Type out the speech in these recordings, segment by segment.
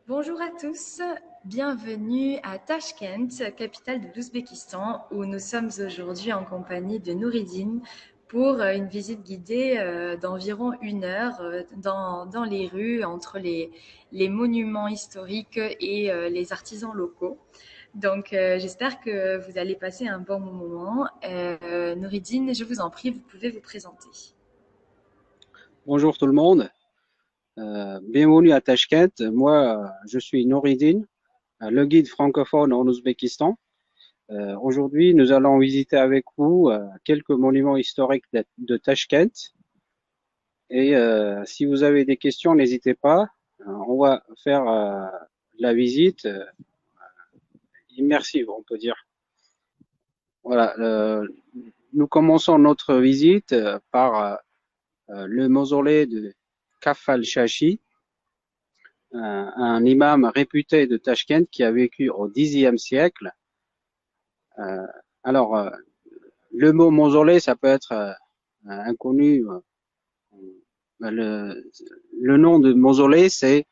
Bonjour à tous, bienvenue à Tashkent, capitale de l'Ouzbékistan, où nous sommes aujourd'hui en compagnie de Nouridine pour une visite guidée d'environ 1 heure dans les rues, entre les monuments historiques et les artisans locaux. Donc j'espère que vous allez passer un bon moment. Nouridine, je vous en prie, vous pouvez vous présenter. Bonjour tout le monde, bienvenue à Tashkent. Moi, je suis Nouridine, le guide francophone en Ouzbékistan. Aujourd'hui, nous allons visiter avec vous quelques monuments historiques de Tashkent. Et si vous avez des questions, n'hésitez pas. On va faire la visite immersive, on peut dire. Voilà, nous commençons notre visite par le mausolée de Kafal Shashi, un imam réputé de Tashkent qui a vécu au Xe siècle. Euh, alors, le mot mausolée, ça peut être inconnu. Le nom de mausolée, c'est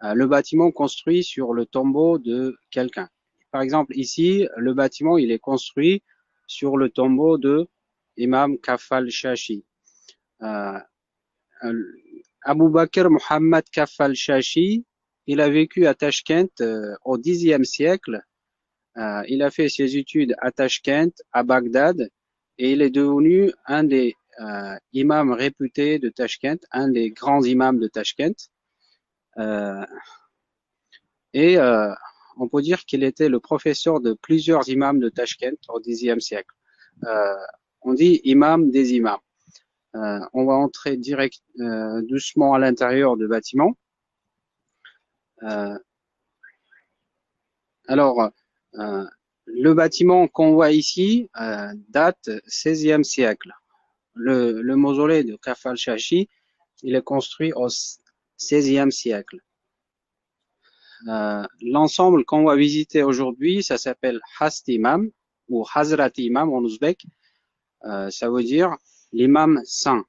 le bâtiment construit sur le tombeau de quelqu'un. Par exemple, ici, le bâtiment, il est construit sur le tombeau de Imam Kafal Shashi. Abu Bakr Muhammad Kafal Shashi, il a vécu à Tashkent au Xe siècle. Il a fait ses études à Tashkent, à Bagdad, et il est devenu un des imams réputés de Tashkent, un des grands imams de Tashkent. Et on peut dire qu'il était le professeur de plusieurs imams de Tashkent au Xe siècle. On dit imam des imams. On va entrer doucement à l'intérieur du bâtiment. Alors, le bâtiment qu'on voit ici date XVIe siècle. Le mausolée de Kafal Shashi, il est construit au XVIe siècle. L'ensemble qu'on va visiter aujourd'hui, ça s'appelle Hast Imam ou Hazrat Imam en ouzbek. Ça veut dire l'imam saint.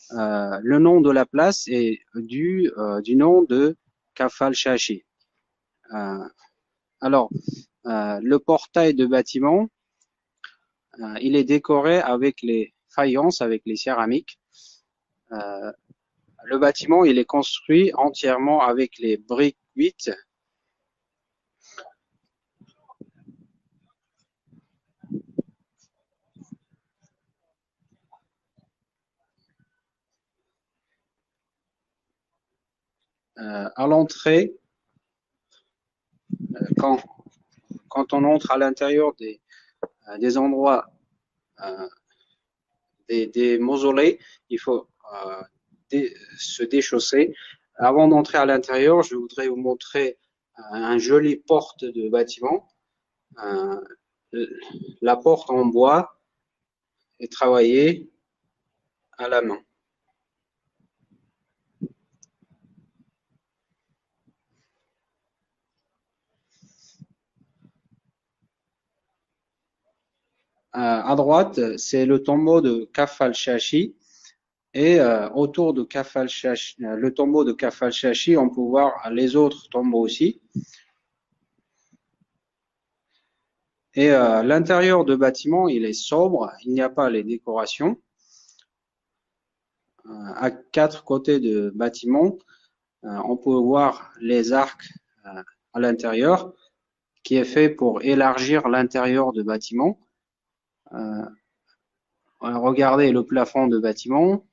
Le nom de la place est du nom de Kafal Shashi. Alors, le portail de bâtiment, il est décoré avec les faïences, avec les céramiques. Le bâtiment, il est construit entièrement avec les briques cuites. À l'entrée, quand on entre à l'intérieur des endroits, des mausolées, il faut se déchausser. Avant d'entrer à l'intérieur, je voudrais vous montrer un joli porte de bâtiment. La porte en bois est travaillée à la main. À droite, c'est le tombeau de Kafal Shashi. Et autour de Kafal Shashi, le tombeau de Kafal Shashi, on peut voir les autres tombeaux aussi. Et l'intérieur du bâtiment, il est sobre, il n'y a pas les décorations. À 4 côtés du bâtiment, on peut voir les arcs à l'intérieur, qui est fait pour élargir l'intérieur du bâtiment. Regardez le plafond du bâtiment.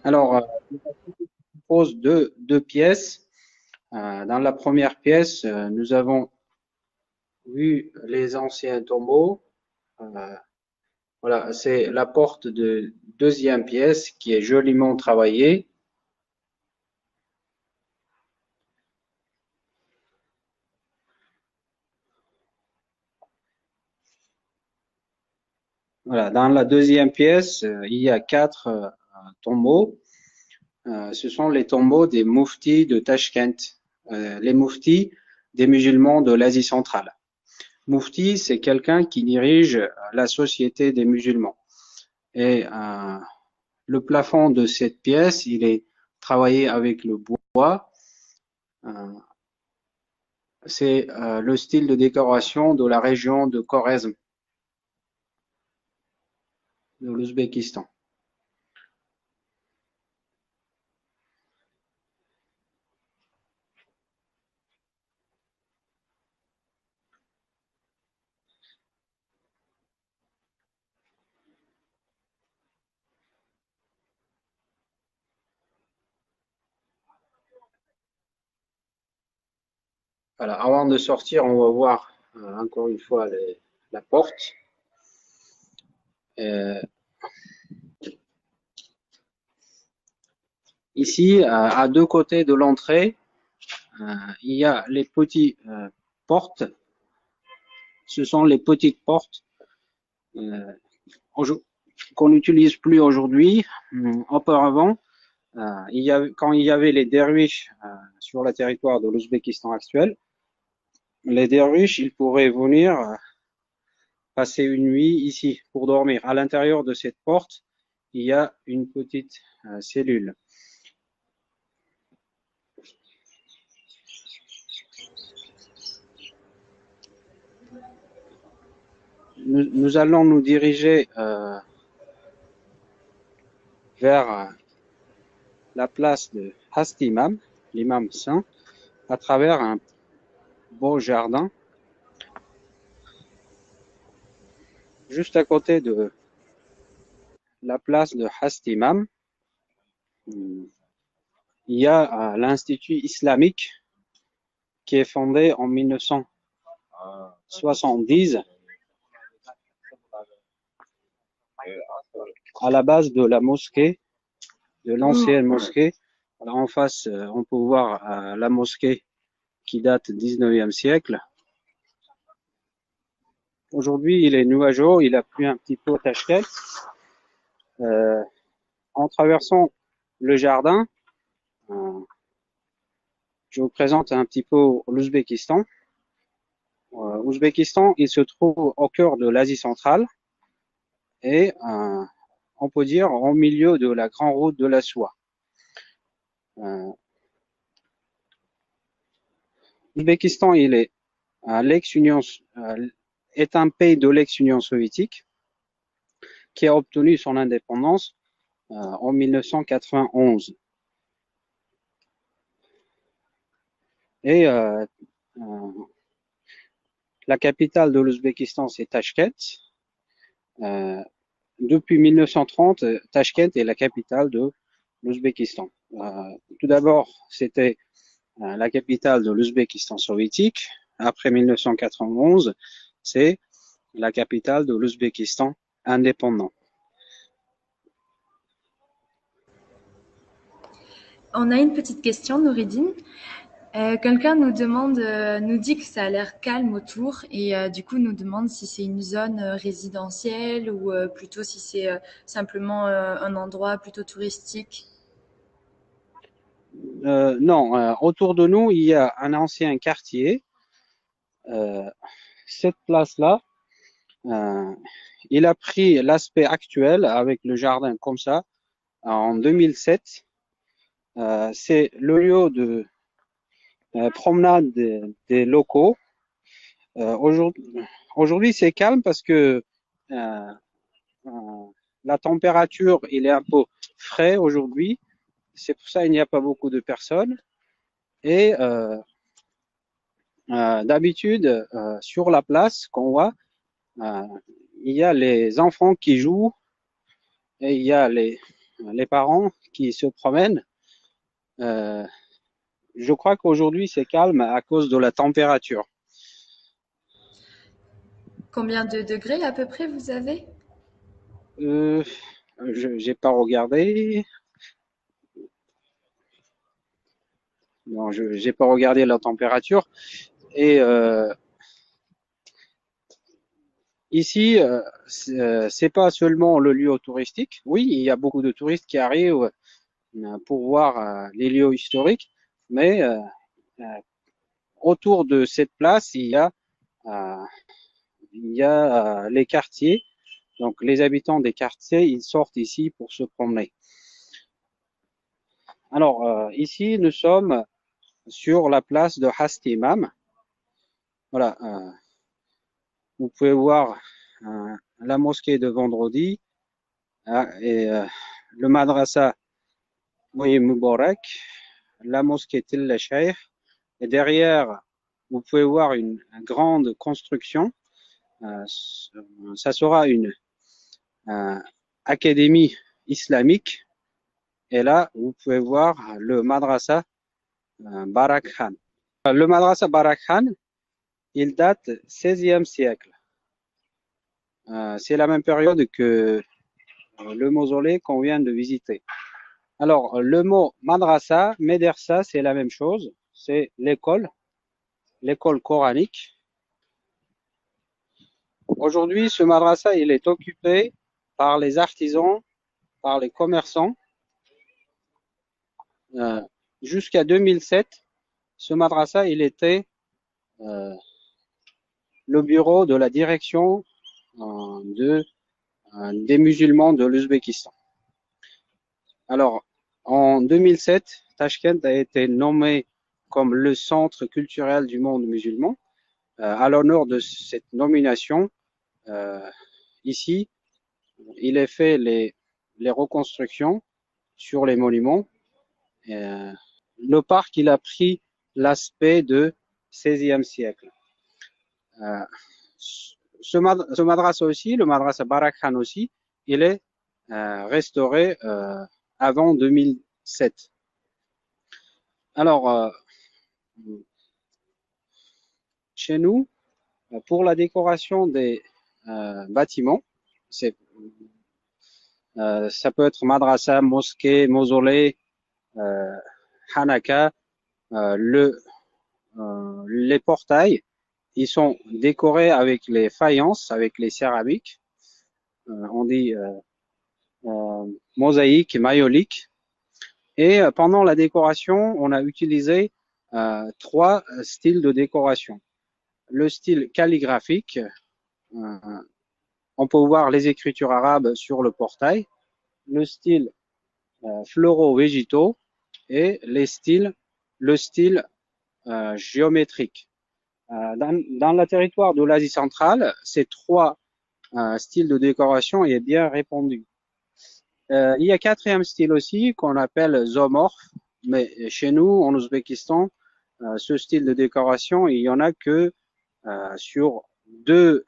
Alors, il compose deux pièces. Dans la première pièce, nous avons vu les anciens tombeaux. Voilà, c'est la porte de deuxième pièce qui est joliment travaillée. Voilà, dans la deuxième pièce, il y a 4 tombeaux. Ce sont les tombeaux des mouftis de Tashkent, les mouftis des musulmans de l'Asie centrale. Moufti, c'est quelqu'un qui dirige la société des musulmans. Et Le plafond de cette pièce, il est travaillé avec le bois. C'est le style de décoration de la région de Khorezm, de l'Ouzbékistan. Voilà, avant de sortir, on va voir encore une fois la porte. Euh, Ici, à deux côtés de l'entrée, il y a les petites portes. Ce sont les petites portes euh, qu'on n'utilise plus aujourd'hui. Auparavant, quand il y avait les derviches sur le territoire de l'Ouzbékistan actuel, les derviches, ils pourraient venir passer une nuit ici pour dormir. À l'intérieur de cette porte, il y a une petite cellule. Nous allons nous diriger vers la place de Hasti Imam, l'imam saint, à travers un beau jardin. Juste à côté de la place de Hasti Imam, il y a l'Institut islamique qui est fondé en 1970 à la base de la mosquée, de l'ancienne mosquée. Alors en face, on peut voir la mosquée qui date du 19e siècle. Aujourd'hui, il est nuageux, il a plu un petit peu à Tashkent. En traversant le jardin, je vous présente un petit peu l'Ouzbékistan. L'Ouzbékistan, il se trouve au cœur de l'Asie centrale et on peut dire au milieu de la grande route de la soie. L'Ouzbékistan, il est est un pays de l'ex-Union soviétique qui a obtenu son indépendance en 1991. Et la capitale de l'Ouzbékistan, c'est Tashkent. Depuis 1930, Tashkent est la capitale de l'Ouzbékistan. Tout d'abord, c'était la capitale de l'Ouzbékistan soviétique. Après 1991, c'est la capitale de l'Ouzbékistan indépendant. On a une petite question, Nouridine. Quelqu'un nous dit que ça a l'air calme autour et du coup nous demande si c'est une zone résidentielle ou plutôt si c'est simplement un endroit plutôt touristique. Non, autour de nous, il y a un ancien quartier. Cette place-là, il a pris l'aspect actuel avec le jardin comme ça en 2007. C'est le lieu de promenade des locaux. Aujourd'hui, c'est calme parce que euh, la température, il est un peu frais aujourd'hui. C'est pour ça qu'il n'y a pas beaucoup de personnes. Et d'habitude, sur la place qu'on voit, il y a les enfants qui jouent et il y a les parents qui se promènent. Je crois qu'aujourd'hui, c'est calme à cause de la température. Combien de degrés à peu près vous avez? Euh, je n'ai pas regardé. Non, je n'ai pas regardé la température. Et ici, c'est pas seulement le lieu touristique. Oui, il y a beaucoup de touristes qui arrivent pour voir les lieux historiques, mais autour de cette place, il y a les quartiers Donc les habitants des quartiers, ils sortent ici pour se promener. Alors ici, nous sommes sur la place de Hastimam. Voilà, vous pouvez voir la mosquée de vendredi et le madrasa Moïse Moubarak, la mosquée Tel Cheikh. Et derrière, vous pouvez voir une grande construction. Ça sera une académie islamique. Et là, vous pouvez voir le madrasa Barak Khan. Le madrasa Barak Khan, il date 16e siècle. C'est la même période que le mausolée qu'on vient de visiter. Alors, le mot madrasa, médersa, c'est la même chose. C'est l'école coranique. Aujourd'hui, ce madrasa, il est occupé par les artisans, par les commerçants. Jusqu'à 2007, ce madrasa, il était le bureau de la direction des musulmans de l'Ouzbékistan. Alors, en 2007, Tashkent a été nommé comme le centre culturel du monde musulman. À l'honneur de cette nomination, ici, il est fait les reconstructions sur les monuments. Le parc, il a pris l'aspect de 16e siècle. Ce madrasa aussi, le madrasa Barak Khan aussi, il est restauré avant 2007. Alors, chez nous, pour la décoration des bâtiments, ça peut être madrasa, mosquée, mausolée, hanaka, les portails, ils sont décorés avec les faïences, avec les céramiques. On dit mosaïque, mayolique. Et pendant la décoration, on a utilisé trois styles de décoration. Le style calligraphique, on peut voir les écritures arabes sur le portail. Le style fleuro-végétaux et le style géométrique. Dans le territoire de l'Asie centrale, ces trois styles de décoration est bien répandu. Il y a quatrième style aussi qu'on appelle zoomorphe, mais chez nous, en Ouzbékistan, ce style de décoration, il y en a que sur deux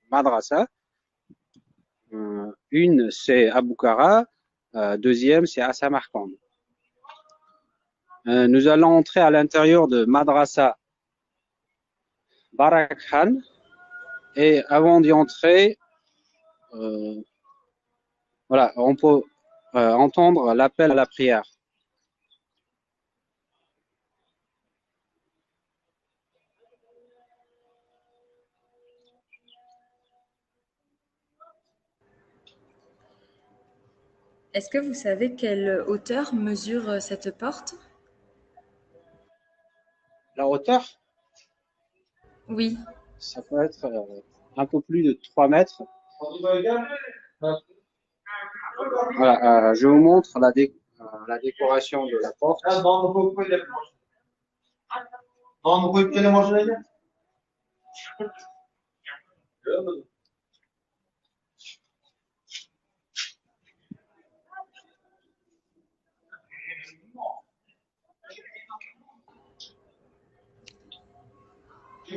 madrasas. Une, c'est à Bukhara, deuxième, c'est à Samarkand. Nous allons entrer à l'intérieur de madrasa Barak Khan, et avant d'y entrer, voilà, on peut entendre l'appel à la prière. Est-ce que vous savez quelle hauteur mesure cette porte? La hauteur, Oui. ça peut être un peu plus de 3 mètres. Voilà, je vous montre la décoration de la porte.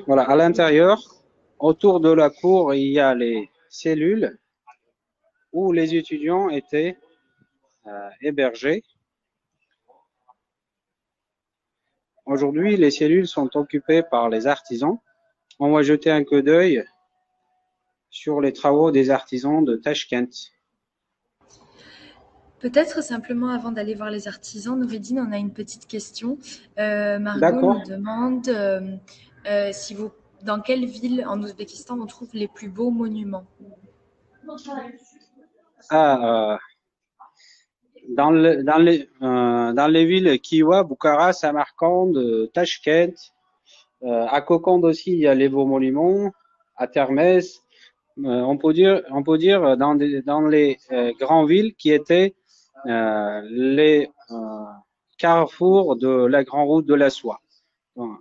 Voilà, à l'intérieur, autour de la cour, il y a les cellules où les étudiants étaient hébergés. Aujourd'hui, les cellules sont occupées par les artisans. On va jeter un coup d'œil sur les travaux des artisans de Tashkent. Peut-être simplement avant d'aller voir les artisans, Noureddine, on a une petite question. Margot D'accord. nous demande si vous, dans quelle ville en Ouzbékistan on trouve les plus beaux monuments. Ah, dans les villes Kiwa, Bukhara, Samarkand, Tashkent, à Kokand aussi, il y a les beaux monuments, à Termez, on peut dire dans les grandes villes qui étaient les carrefours de la grande route de la soie. Voilà.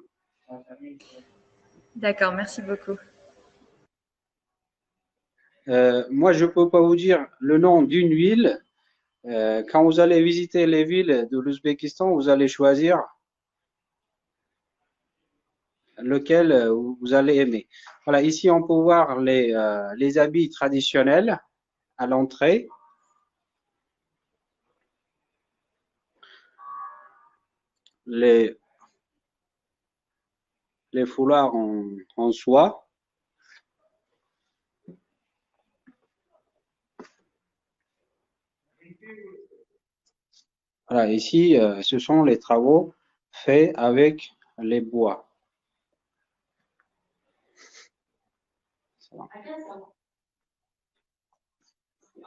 D'accord, merci beaucoup. Moi, je peux pas vous dire le nom d'une ville. Quand vous allez visiter les villes de l'Ouzbékistan, vous allez choisir lequel vous allez aimer. Voilà, ici on peut voir les habits traditionnels à l'entrée. Les, les foulards en soie. Voilà, ici, ce sont les travaux faits avec les bois.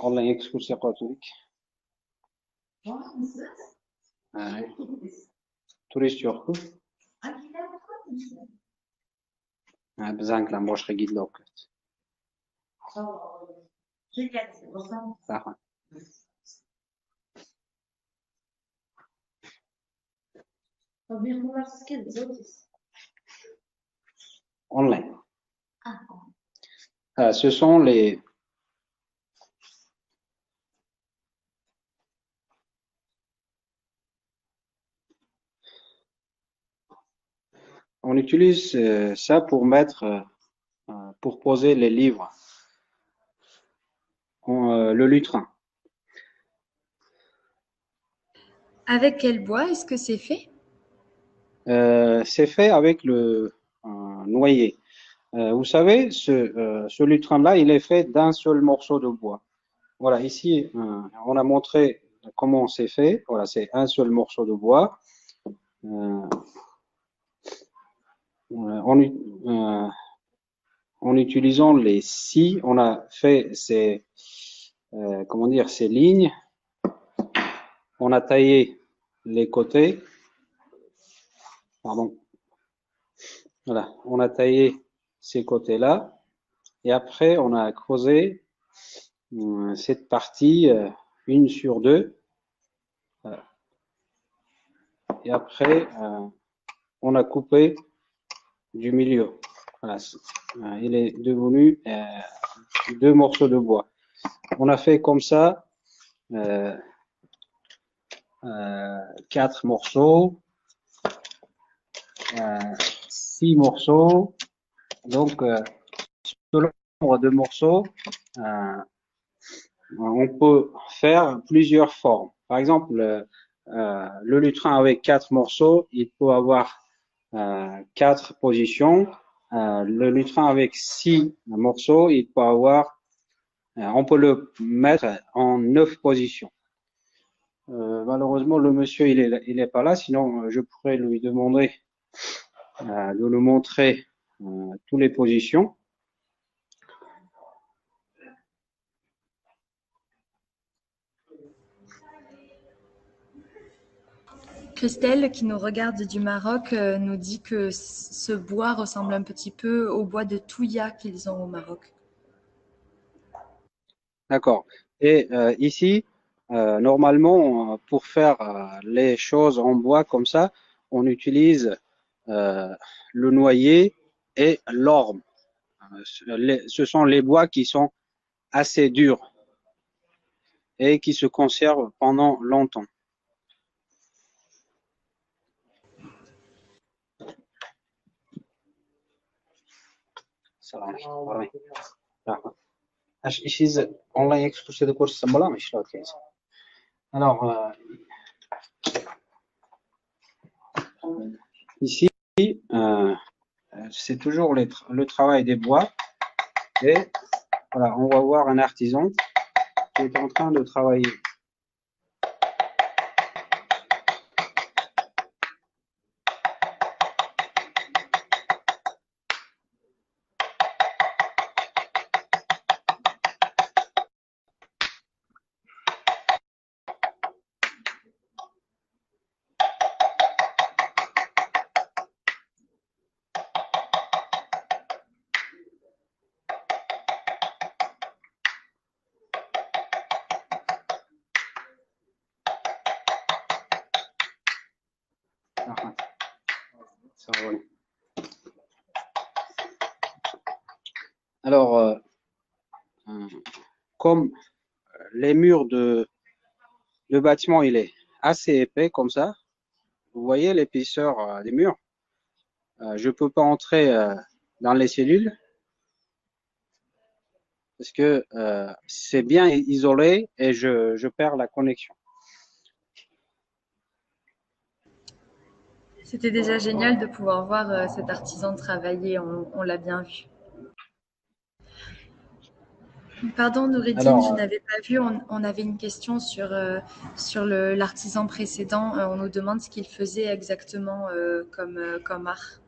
Allah يكسر قوتك. Turist yok. Bizankilar boshqa gidlar olib ketdi. Rahmat. Online. Ce sont les on utilise ça pour mettre pour poser les livres. Le lutrin. Avec quel bois est-ce que c'est fait? C'est fait avec le noyer. Vous savez, ce lutrin-là, il est fait d'un seul morceau de bois. Voilà, ici, on a montré comment c'est fait. Voilà, c'est un seul morceau de bois. En utilisant les scies, on a fait ces, comment dire, ces lignes. On a taillé les côtés. Pardon. Voilà, on a taillé ces côtés-là. Et après, on a creusé cette partie une sur deux. Et après, on a coupé du milieu. Voilà, il est devenu deux morceaux de bois. On a fait comme ça 4 morceaux, 6 morceaux. Donc, selon le nombre de morceaux, on peut faire plusieurs formes. Par exemple, le lutrin avec 4 morceaux, il peut avoir 4 positions. Le lutrin avec 6 morceaux, il peut avoir, on peut le mettre en 9 positions. Malheureusement, le monsieur, il est pas là, sinon je pourrais lui demander de nous montrer toutes les positions. Christelle, qui nous regarde du Maroc, nous dit que ce bois ressemble un petit peu au bois de Touya qu'ils ont au Maroc. D'accord. Et ici, normalement, pour faire les choses en bois comme ça, on utilise le noyer et l'orme. Ce sont les bois qui sont assez durs et qui se conservent pendant longtemps. Salam. Alors, ici, c'est toujours le travail des bois. Et voilà, on va voir un artisan qui est en train de travailler. Alors, comme les murs de bâtiment, il est assez épais comme ça, vous voyez l'épaisseur des murs. Je ne peux pas entrer dans les cellules parce que c'est bien isolé et je perds la connexion. C'était déjà génial de pouvoir voir cet artisan travailler, on l'a bien vu. Pardon Noureddine, je n'avais pas vu, on avait une question sur l'artisan précédent. On nous demande ce qu'il faisait exactement comme art.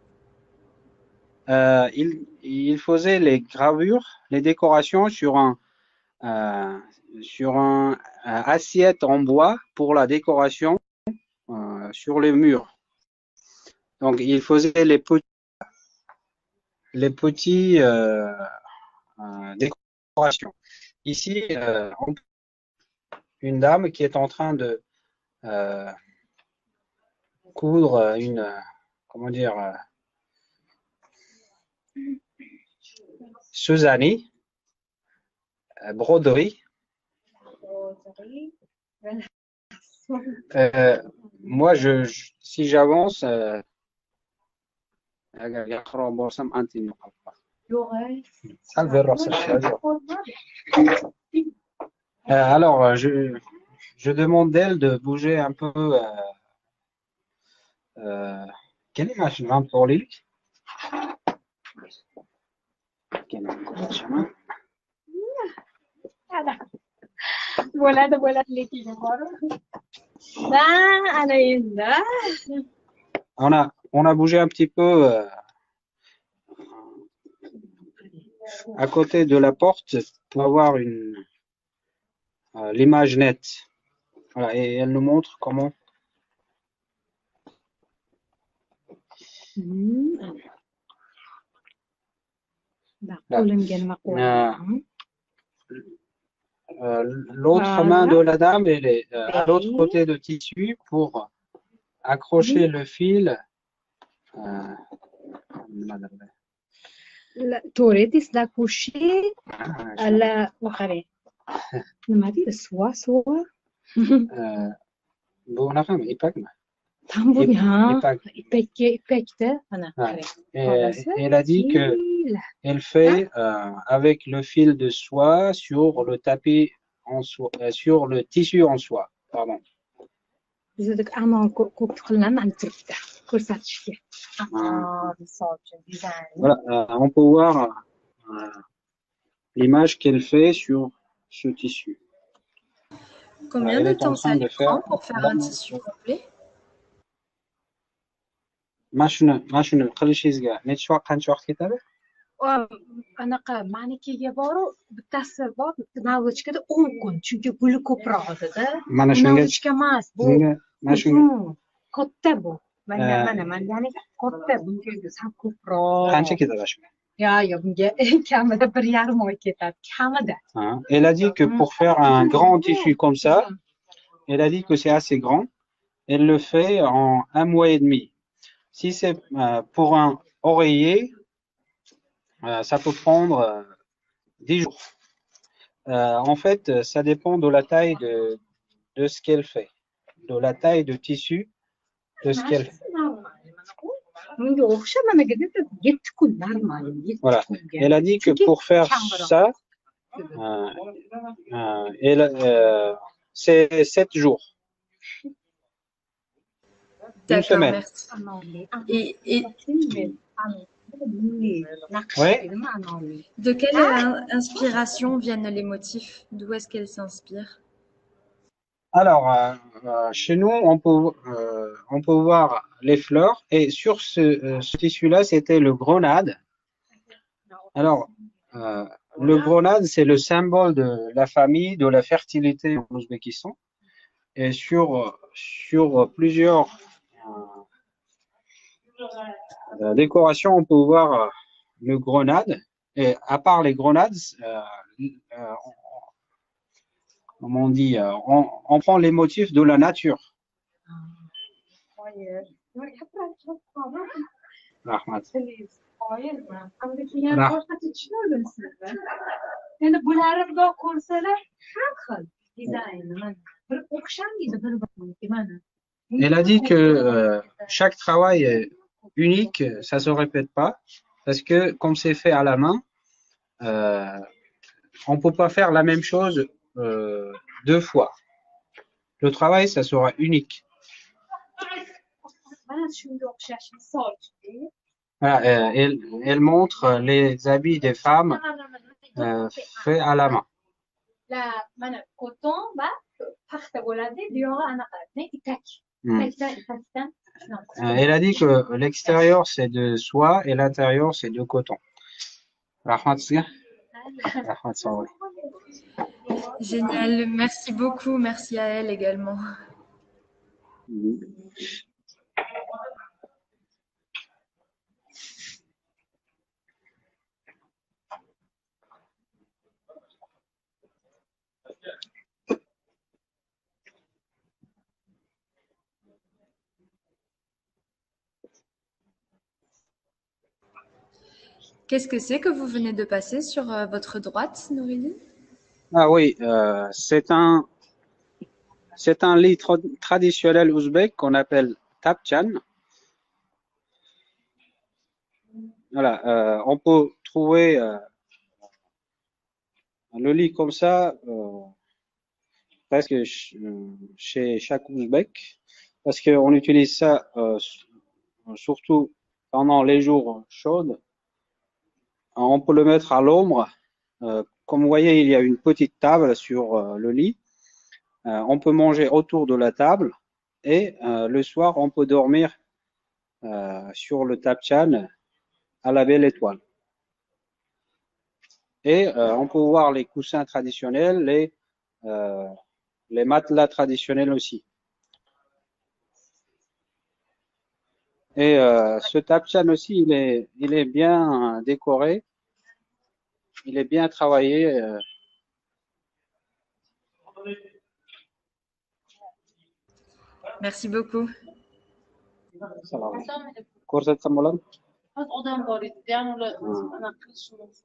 Il faisait les gravures, les décorations sur un assiette en bois pour la décoration sur les murs. Donc il faisait les petits décorations. Ici, une dame qui est en train de coudre une, comment dire, Suzani, broderie. Moi, si j'avance, alors, je demande d'elle de bouger un peu. Quelle image pour lui? On a bougé un petit peu à côté de la porte pour avoir l'image nette. Voilà, et elle nous montre comment. L'autre main de la dame, elle est à l'autre côté de tissu pour accrocher le fil. توريدي سلاكوشي على وخري نمادي سوا بونافم إيباكما تامبوني ها إيباكته أنا elle a dit que elle fait avec le fil de soie sur le tapis en soie, sur le tissu en soie, pardon. زادك أنا كنت خلنا عن تركته كورسات شتي Voilà, on peut voir l'image qu'elle fait sur ce tissu. Combien de temps ça prend pour faire un tissu complet? ما شنو خلي شي زكا نتشوا قنشوا كتابه أنا معني كي يبارو بتحسبات ناوش كده أمكن çünkü gülü koprağı da mana shunga kemas bu mana shunga katta bu mana yani katta bunga sam ko'proq qancha ketadi shunga ya bunga kamida 1,5 oy ketadi kamida. Elle a dit que pour faire un grand tissu comme ça, elle a dit que c'est assez grand, elle le fait en 1 mois et demi. Si c'est pour un oreiller, ça peut prendre 10 jours. En fait, ça dépend de la taille de ce qu'elle fait, de la taille de tissu, de ce qu'elle fait. Voilà. Elle a dit que pour faire ça, c'est 7 jours. Une semaine. Merci. Ouais. De quelle inspiration viennent les motifs? D'où est-ce qu'elles s'inspirent? Alors, chez nous, on peut voir les fleurs. Et sur ce tissu-là, c'était le grenade. Alors, le grenade, c'est le symbole de la famille, de la fertilité en Ouzbékistan. Et sur plusieurs décorations, on peut voir le grenade. Et à part les grenades, comment on dit, on prend les motifs de la nature. Rahmat. Hamda keyin boshqacha tushundim sizni. Endi bularni bundoq ko'rsalar har xil dizayni mana bir o'xshamaydi bir-biriga mana. Elle a dit que chaque travail est unique, ça se répète pas, parce que comme c'est fait à la main, on peut pas faire la même chose deux fois. Le travail, ça sera unique. Mana shunga o'xshash misol chiqdi. Voilà, elle montre les habits des femmes faits à la main. La mana coton va paxta bo'ladi, bu yog'i anaqa, itak. Itakdan. Elle a dit que l'extérieur c'est de soie et l'intérieur c'est de coton. Rahmat sizga? Rahmat, sog' bo'ling. Génial, merci beaucoup, merci à elle également. Qu'est-ce que c'est que vous venez de passer sur votre droite, Nouridine? Ah oui, c'est un lit traditionnel ouzbek qu'on appelle tapchan. Voilà, on peut trouver le lit comme ça presque chez chaque ouzbek, parce qu'on utilise ça surtout pendant les jours chauds. On peut le mettre à l'ombre. Comme vous voyez, il y a une petite table sur le lit. On peut manger autour de la table et le soir, on peut dormir sur le tapchan à la belle étoile. Et on peut voir les coussins traditionnels, les matelas traditionnels aussi. Et ce tapchan aussi, il est bien décoré, il est bien travaillé. Merci beaucoup. Ko'rsatsam bo'ladimi? Odam bor edi, ham ular anaqa qilishi mumkin.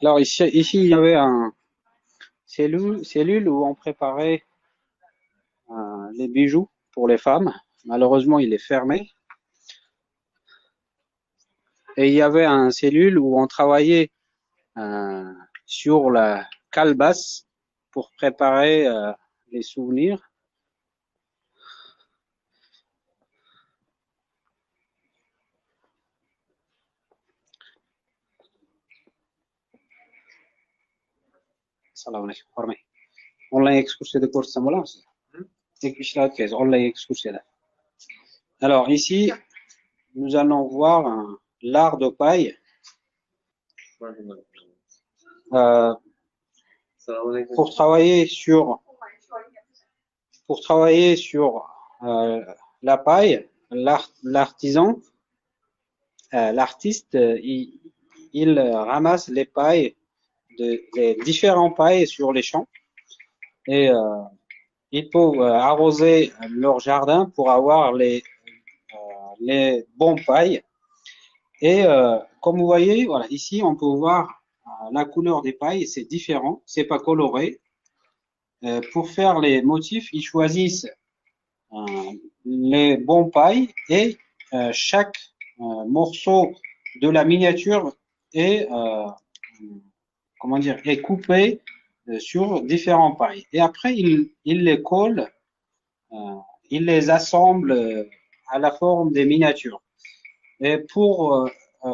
Alors ici, il y avait un cellule où on préparait les bijoux pour les femmes. Malheureusement, il est fermé. Et il y avait un cellule où on travaillait sur la calebasse pour préparer les souvenirs. Assalomu alaykum, hormay. Online ekskursiyada ko'rsam bo'ladimi? Tek ishlayotgansiz, online ekskursiyada. Alors ici, nous allons voir l'art de paille. Pour travailler sur la paille, l'artisan, l'artiste, il ramasse les pailles des différentes pailles sur les champs et ils peuvent arroser leur jardin pour avoir les bons pailles. Et comme vous voyez, voilà, ici on peut voir la couleur des pailles, c'est différent, c'est pas coloré. Pour faire les motifs, ils choisissent les bons pailles et chaque morceau de la miniature est est coupé sur différentes pailles. Et après, ils les collent, ils les assemblent à la forme des miniatures. Et pour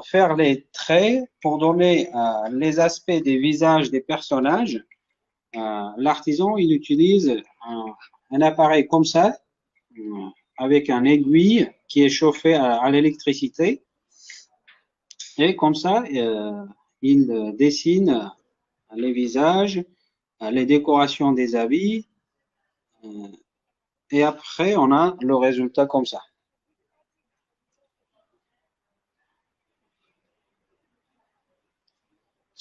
faire les traits, pour donner les aspects des visages des personnages, l'artisan, il utilise un appareil comme ça, avec un aiguille qui est chauffé à l'électricité. Et comme ça, il dessine les visages, les décorations des habits. Et après, on a le résultat comme ça.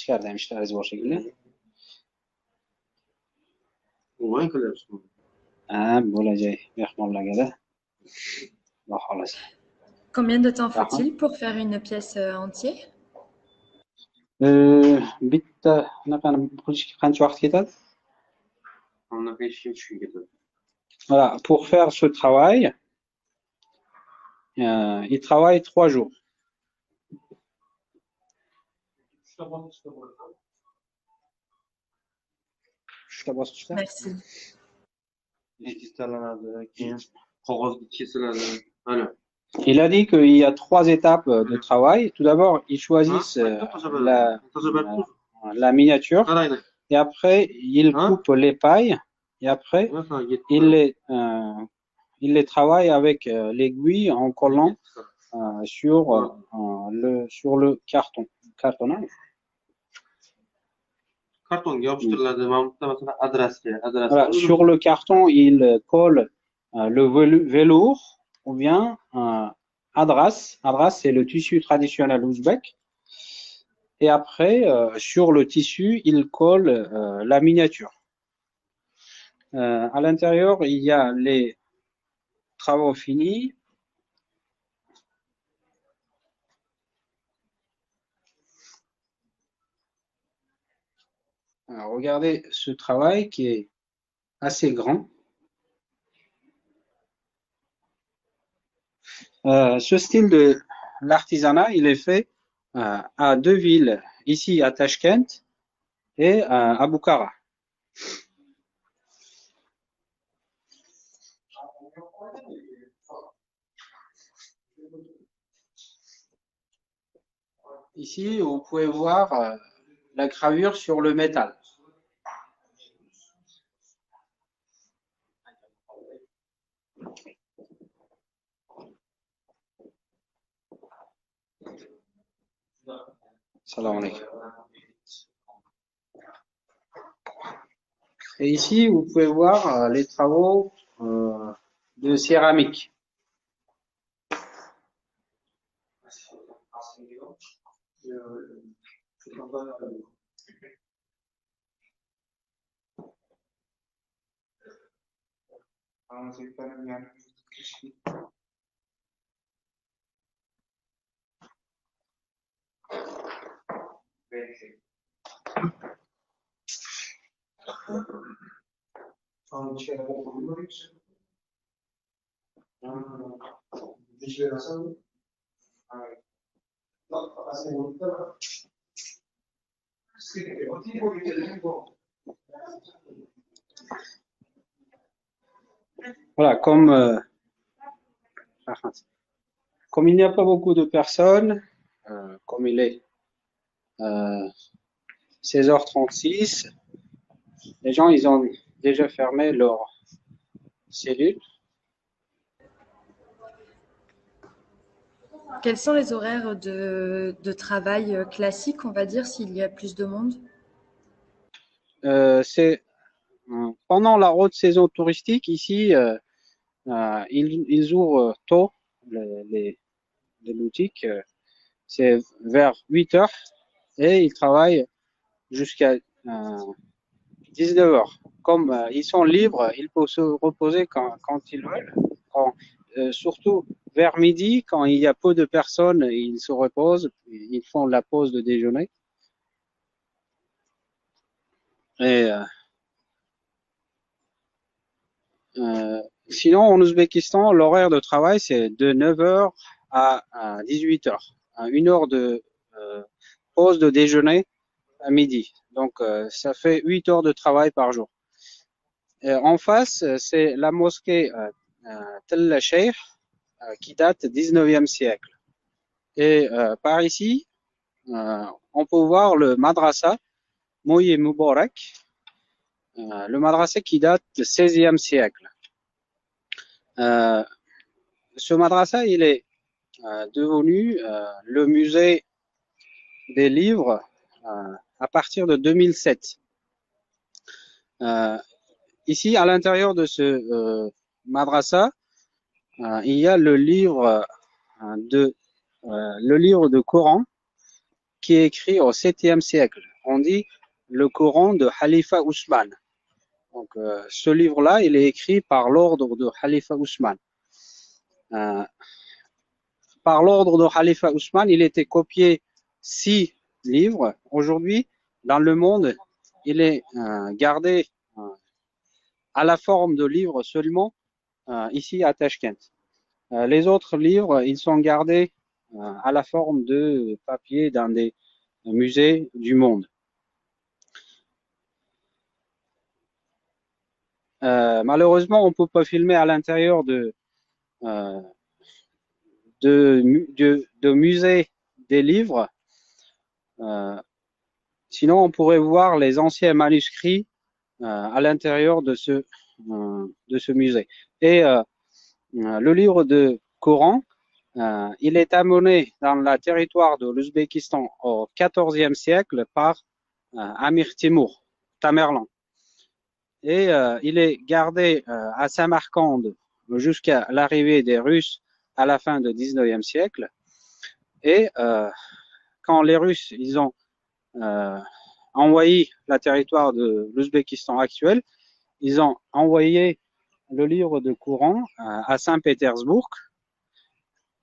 ichkarida ham ishlaringiz bor shekilli. Onlayn qilyapsizmi? Bo'lajak mehmonlarga-da. Xudo xolasa. Combien de temps faut-il pour faire une pièce entière? Bitta bunaqani qilishga qancha vaqt ketadi? Unaqa ishga 3 kun ketadi. Voilà, pour faire ce travail, il travaille 3 jours. Merci. Digitlanadi, keyin qog'ozga kesiladi. Mana. Il a dit qu'il y a 3 étapes de travail. Tout d'abord, ils choisissent la miniature. Et après, ils coupent les pailles. Et après, ils les travaillent avec l'aiguille en collant sur le cartonnage. Voilà, sur le carton, il colle le velours ou bien adras. Adras, c'est le tissu traditionnel ouzbek. Et après, sur le tissu, il colle la miniature. À l'intérieur, il y a les travaux finis. Alors, regardez ce travail qui est assez grand. Ce style de l'artisanat, il est fait à 2 villes, ici à Tashkent et à Bukhara. Ici, vous pouvez voir la gravure sur le métal. Salam alaikum. Et ici, vous pouvez voir les travaux de céramique. Voilà, comme il n'y a pas beaucoup de personnes, comme il est 16h36, les gens, ils ont déjà fermé leur cellule. Quels sont les horaires de travail classiques, on va dire, s'il y a plus de monde? C'est pendant la haute saison touristique, ici, ils ouvrent tôt les boutiques. C'est vers 8h et ils travaillent jusqu'à 19h. Comme ils sont libres, ils peuvent se reposer quand ils veulent. Surtout vers midi, quand il y a peu de personnes, ils se reposent, ils font la pause de déjeuner. Et sinon, en Ouzbékistan, l'horaire de travail, c'est de 9h à 18h. 1 heure de pause de déjeuner à midi. Donc, ça fait 8 heures de travail par jour. Et en face, c'est la mosquée Tel Sheikh qui date du 19e siècle. Et par ici, on peut voir le madrasa Moye Moubarak, le madrasa qui date du 16e siècle. Ce madrasa, il est devenu le musée des livres à partir de 2007. Ici, à l'intérieur de ce madrasa, il y a le livre de Coran qui est écrit au 7e siècle on dit le Coran de Khalifa Ousmane. Donc, ce livre-là, il est écrit par l'ordre de Khalifa Ousmane. Par l'ordre de Khalifa Ousmane, il était copié 6 livres. Aujourd'hui, dans le monde, il est gardé à la forme de livre seulement ici à Tashkent. Les autres livres, ils sont gardés à la forme de papier dans des musées du monde. Malheureusement, on ne peut pas filmer à l'intérieur de musées des livres. Sinon, on pourrait voir les anciens manuscrits à l'intérieur de ce musée. Et le livre de Coran, il est amené dans le territoire de l'Ouzbékistan au XIVe siècle par Amir Timur, Tamerlan. Et il est gardé à Samarcande jusqu'à l'arrivée des Russes à la fin du XIXe siècle. Et quand les Russes ils ont envahi le territoire de l'Ouzbékistan actuel, ils ont envoyé le livre de Coran à Saint-Pétersbourg.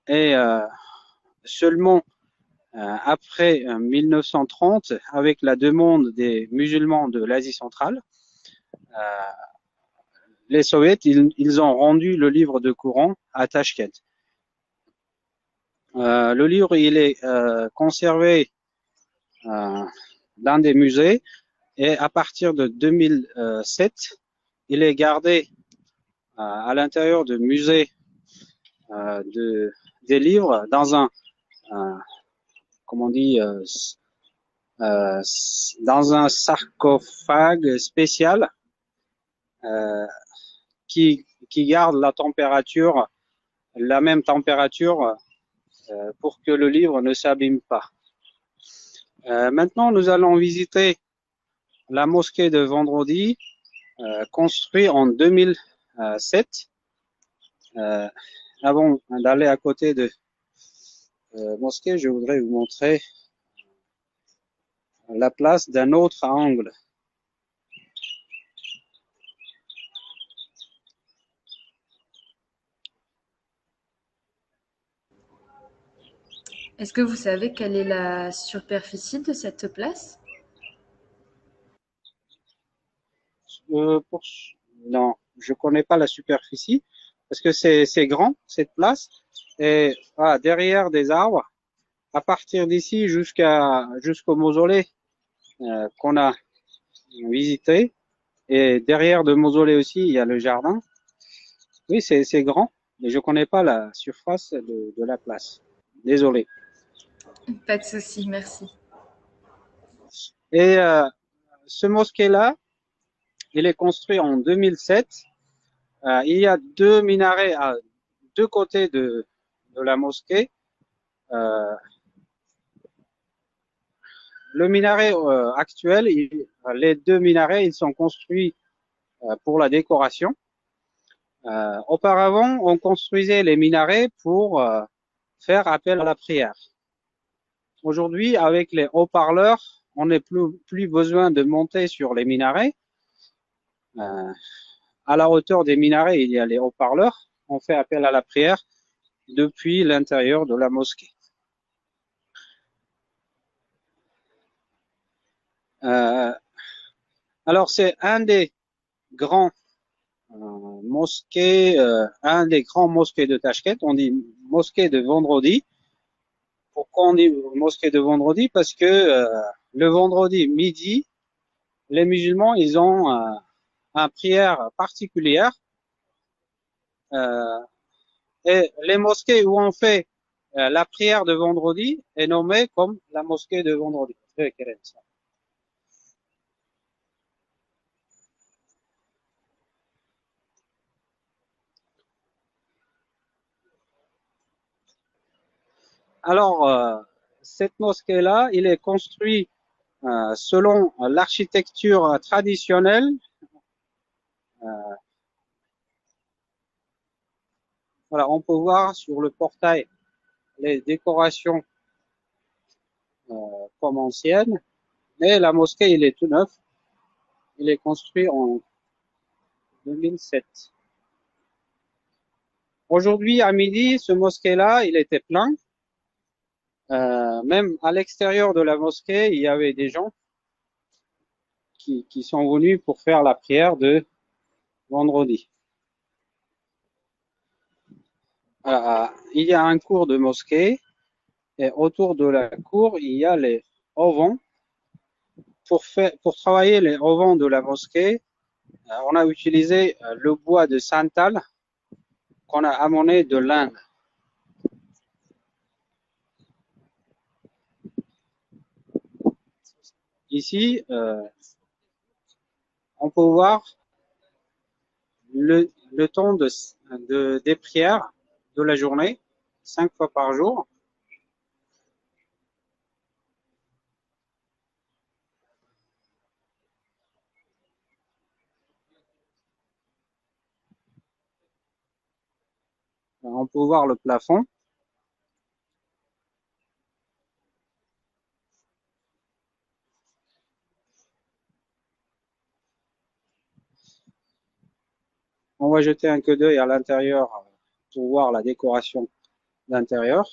Et seulement après 1930, avec la demande des musulmans de l'Asie centrale, les soviets, ils ont rendu le livre de Coran à Tashkent. Le livre, il est conservé dans des musées et à partir de 2007, il est gardé à l'intérieur de musées des livres dans un comment on dit dans un sarcophage spécial qui garde la même température pour que le livre ne s'abîme pas. Maintenant, nous allons visiter la mosquée de Vendredi, construite en 2007. Avant d'aller à côté de mosquée, je voudrais vous montrer la place d'un autre angle. Est-ce que vous savez quelle est la superficie de cette place? Non, je connais pas la superficie parce que c'est grand cette place et derrière des arbres. À partir d'ici jusqu'au mausolée qu'on a visité et derrière le mausolée aussi il y a le jardin. Oui, c'est grand, mais je connais pas la surface de la place. Désolé. Pas de souci, merci. Et ce mosquée-là, il est construit en 2007. Il y a 2 minarets à 2 côtés de la mosquée. Le minaret actuel, les 2 minarets, ils sont construits pour la décoration. Auparavant, on construisait les minarets pour faire appel à la prière. Aujourd'hui, avec les haut-parleurs, on n'a plus besoin de monter sur les minarets. À la hauteur des minarets, il y a les haut-parleurs. On fait appel à la prière depuis l'intérieur de la mosquée. Alors, c'est un des grands mosquées, un des grands mosquées de Tashkent. On dit mosquée de Vendredi. Pourquoi on dit mosquée de Vendredi? Parce que le vendredi midi, les musulmans, ils ont une prière particulière. Et les mosquées où on fait la prière de vendredi est nommée comme la mosquée de Vendredi. Alors, cette mosquée-là, il est construit selon l'architecture traditionnelle. Voilà, on peut voir sur le portail les décorations comme anciennes. Mais la mosquée, il est tout neuf. Il est construit en 2007. Aujourd'hui, à midi, ce mosquée-là, il était plein. Même à l'extérieur de la mosquée, il y avait des gens qui sont venus pour faire la prière de vendredi. Il y a un cours de mosquée et autour de la cour, il y a les auvents. Pour travailler les auvents de la mosquée, on a utilisé le bois de santal qu'on a amené de l'Inde. Ici, on peut voir le temps des prières de la journée, 5 fois par jour. On peut voir le plafond. On va jeter un coup d'œil à l'intérieur pour voir la décoration d'intérieur.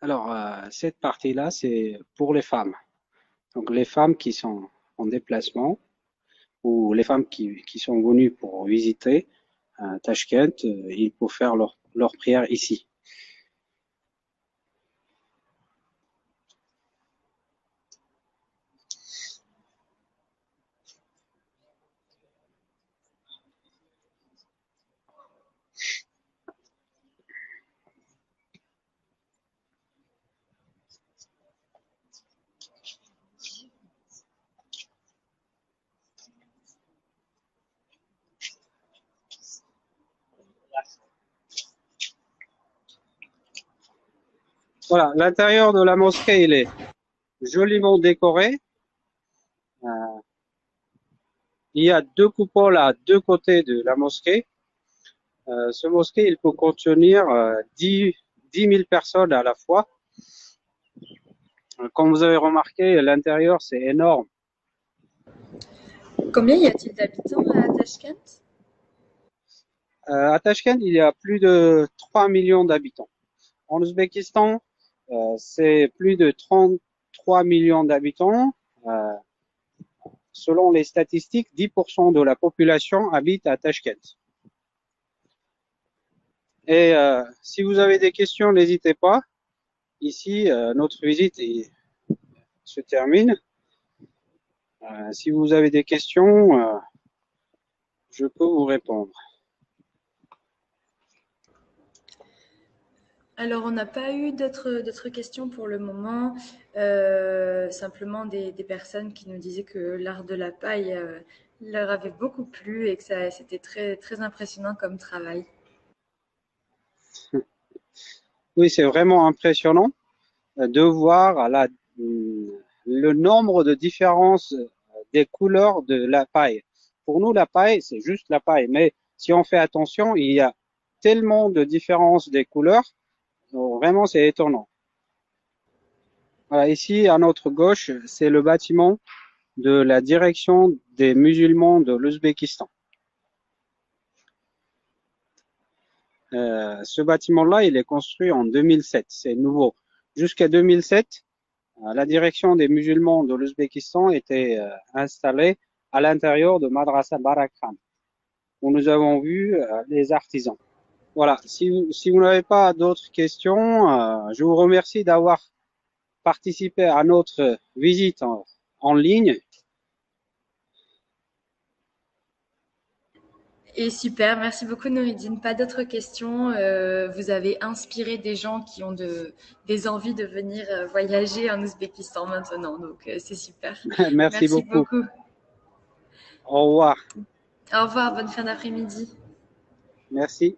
Alors, cette partie-là, c'est pour les femmes. Donc, les femmes qui sont en déplacement ou les femmes qui sont venues pour visiter Tashkent, ils peuvent faire leur prière ici. Voilà, l'intérieur de la mosquée, il est joliment décoré. Euh, il y a deux coupoles à deux côtés de la mosquée. Ce mosquée, il peut contenir 10 000 personnes à la fois. Comme vous avez remarqué, l'intérieur, c'est énorme. Combien y a-t-il d'habitants à Tashkent? À Tashkent, il y a plus de 3 millions d'habitants. En Ouzbékistan, c'est plus de 33 millions d'habitants. Euh, Selon les statistiques, 10% de la population habite à Tashkent. Et si vous avez des questions, n'hésitez pas. Ici, notre visite se termine. Si vous avez des questions, je peux vous répondre. Alors, on n'a pas eu d'autres questions pour le moment. Simplement des personnes qui nous disaient que l'art de la paille leur avait beaucoup plu et que c'était très, très impressionnant comme travail. Oui, c'est vraiment impressionnant de voir le nombre de différences des couleurs de la paille. Pour nous, la paille, c'est juste la paille. Mais si on fait attention, il y a tellement de différences des couleurs. Vraiment, c'est étonnant. Voilà, ici, à notre gauche, c'est le bâtiment de la direction des musulmans de l'Ouzbékistan. Ce bâtiment-là, il est construit en 2007. C'est nouveau. Jusqu'à 2007, la direction des musulmans de l'Ouzbékistan était installée à l'intérieur de Madrasa Barak Khan, où nous avons vu les artisans. Voilà. Si vous n'avez pas d'autres questions, je vous remercie d'avoir participé à notre visite en ligne. Et super, merci beaucoup Nouridine. Pas d'autres questions. Vous avez inspiré des gens qui ont des envies de venir voyager en Ouzbékistan maintenant, donc c'est super. Merci Merci beaucoup. beaucoup. Au revoir. Au revoir, bonne fin d'après-midi. Merci.